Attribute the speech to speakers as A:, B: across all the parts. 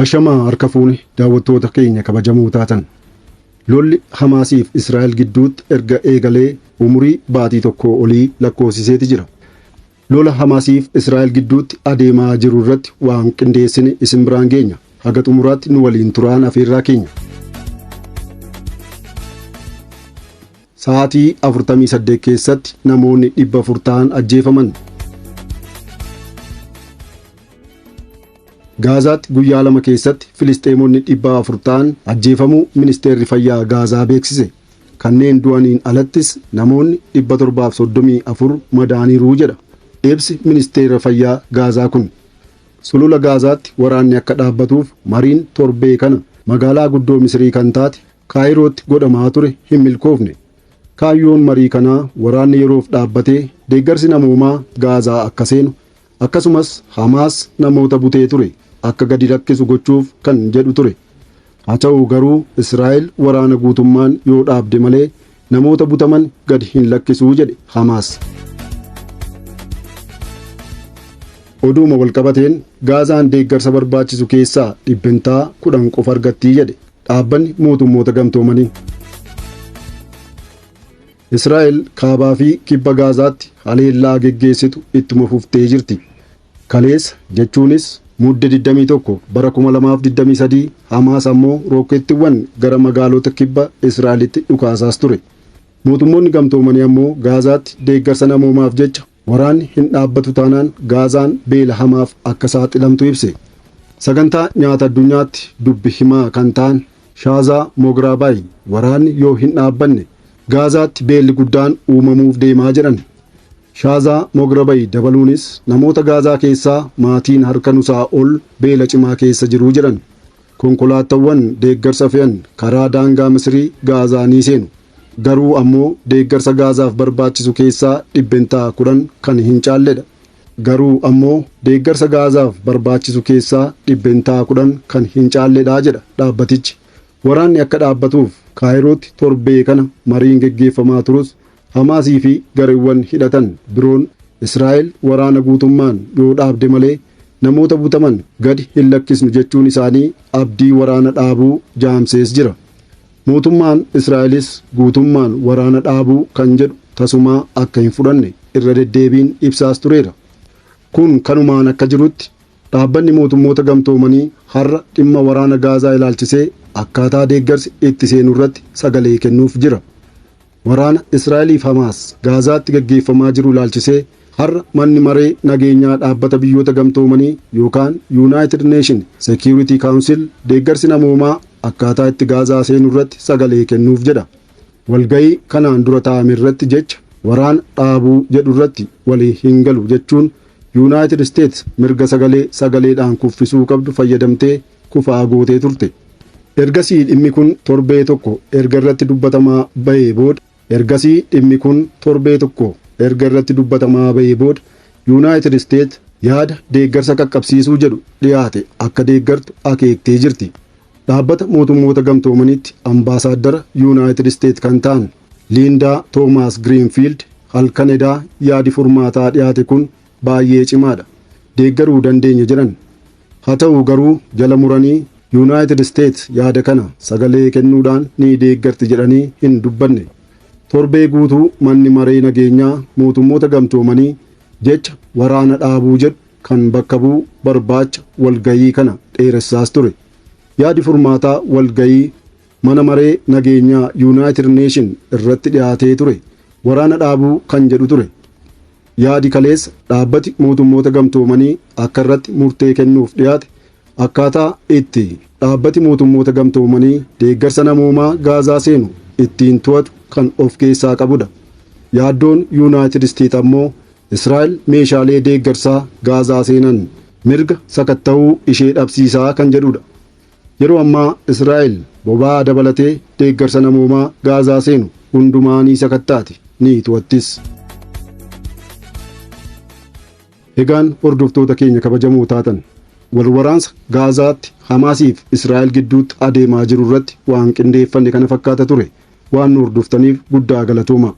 A: Ashamaa harka fuuni daawwattoota keenya kabajamoo taatan. Lolli Hamaasiif Israa'el gidduutti erga eegalee umurii baatii tokko olii lakkoofsiseeti jira. Lola Hamaasiif Israa'el gidduutti adeemaa jiru irratti waan qindeessine isin biraan geenya. Haga xumuraatti nu waliin turaan afeerraa keenya. Sa'aatii 48 keessatti namoonni 400 ta'an ajjeefaman. Gaazaatti guyyaa 2 keessatti Filisxeemonni 400 ta'an ajjeefamuu ministeerri fayyaa Gaazaa beeksise. Kanneen du'aniin alattis namoonni 734 madaaniiru jedha. Ibsi ministeera fayyaa Gaazaa kun. Sulula Gaazaatti waraanni akka dhaabbatuuf mariin torbee kana magaalaa guddoo Misrii kan taate Kaayirootti godhamaa ture hin milkoofne. Kaayyoon marii kanaa waraanni yeroof dhaabbatee deeggarsi namoomaa Gaazaa akka seenu akkasumas Hamaas namoota butee ture akka gadi lakkisu gochuuf kan jedhu ture. Haa ta'u garuu Israa'el waraana guutummaan yoo dhaabde malee namoota butaman gadi hin lakkisuu jedhe Hamaas. Oduuma walqabateen Gaazaan deeggarsa barbaachisu keessaa 10% qofa argattii jedhe dhaabbanni mootummoota gamtoomanii. Israa'el kaabaa fi kibba Gaazaatti haleellaa geggeessitu ittuma fuftee jirti. Kaleessa jechuunis mudde 21 bara 2023 Hamaas ammoo rookettiiwwan gara magaalota kibba Israa'elitti dhukaasaas ture. Mootummoonni gamtoomanii ammoo Gaazaatti deeggarsa namoomaaf jecha waraanni hin dhaabbatu taanaan Gaazaan beela hamaaf akka saaxilamtu ibse. Sagantaa nyaata addunyaatti dubbi himaa kan ta'an Shaazaa Moograabaay waraanni yoo hin dhaabbanne Gaazaatti beelli guddaan uumamuuf deemaa jedhan. Shaazaa Moograabaay dabaluunis namoota Gaazaa keessaa maatiin harka nusaa ol beela cimaa keessa jiru jedhan. Konkolaataawwan deeggarsa fe'an karaa daangaa Misrii Gaazaa ni seenu. Garuu ammoo deeggarsa Gaazaaf barbaachisu keessaa 10% kan hin caalledha. Garuu ammoo deeggarsa Gaazaaf barbaachisu keessaa 10% kan hin caalledha jedha dhaabbatichi. Waraanni akka dhaabbatuuf Kaayirootti torbee kana mariin geggeeffamaa turus Hamaasii fi gareewwan hidhatan biroon Israa'el waraana guutummaan yoo dhaabde malee namoota butaman gadi hin lakkisnu jechuun isaanii abdii waraana dhaabuu jaamsees jira. Mootummaan Israa'elis guutummaan waraana dhaabuu kan jedhu tasumaa akka hin fudhanne irra deddeebiin ibsaas tureera. Kun kanumaan akka jirutti dhaabbanni mootummoota gamtoomanii har'a dhimma waraana Gaazaa ilaalchisee akkaataa deeggarsi itti seenu irratti sagalee kennuuf jira. Waraana Israa'eliif Hamaas Gaazaatti gaggeeffamaa jiru ilaalchisee har'a manni maree nageenyaa dhaabbata biyyoota gamtoomanii yookaan United Nation Security Council deeggarsi namoomaa akkaataa itti Gaazaa seenu irratti sagalee kennuuf jedha. Walgahii kanaan dura taa'ame irratti jecha waraana dhaabuu jedhu irratti walii hin galu jechuun United States mirga sagaleedhaan kuffisuu qabdu fayyadamtee kufaa gootee turte. Ergasii dhimmi kun torbee tokko erga irratti dubbatamaa bahee booda United States yaada deeggarsa qaqqabsiisuu jedhu dhiyaate akka deeggartu akeektee jirti. Dhaabbata mootummoota gamtoomaniitti ambaasaaddara United States kan ta'an Linda Thomas Greenfield halkan edaa yaadi furmaataa dhiyaate kun baay'ee cimaadha. Deeggaruu dandeenya jedhan. Haa ta'u garuu jala muranii United States yaada kana sagalee kennuudhaan ni deeggarti jedhanii hin dubbanne. Torbee guutuu manni maree nageenyaa mootummoota gamtoomanii jecha waraana dhaabuu jedhu kan bakka bu'u barbaacha walgahii kana dheeressaas ture. Yaadi furmaataa walgahii mana maree nageenyaa United Nation irratti dhiyaatee ture waraana dhaabuu kan jedhu ture. Yaadi kaleessa dhaabbati mootummoota gamtoomanii akka irratti murtee kennuuf dhiyaate akkaataa itti dhaabbati mootummoota gamtoomanii deeggarsa namoomaa Gaazaa seenu ittiin to'atu kan of keessaa qabudha. Yaaddoon United States ammoo Israa'el meeshaalee deeggarsaa Gaazaa seenan mirga sakatta'uu ishee dhabsiisaa kan jedhudha. Yeroo ammaa Israa'el boba'aa dabalatee deeggarsa namoomaa Gaazaa seenu hundumaa ni sakattaati ni to'attis. Egaan hordoftoota keenya kabajamoo taatan walwaraansa Gaazaatti Hamaasiif Israa'el gidduutti adeemaa jiru irratti waan qindeeffanne kana fakkaata ture. Waan nu hordoftaniif guddaa galatooma.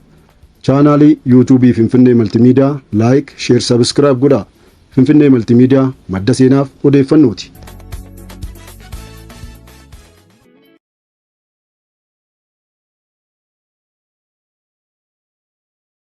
A: Chaanaalii YouTube Finfinnee Multimedia like, share, subscribe godhaa. Finfinnee Multimedia madda seenaaf odeeffannooti.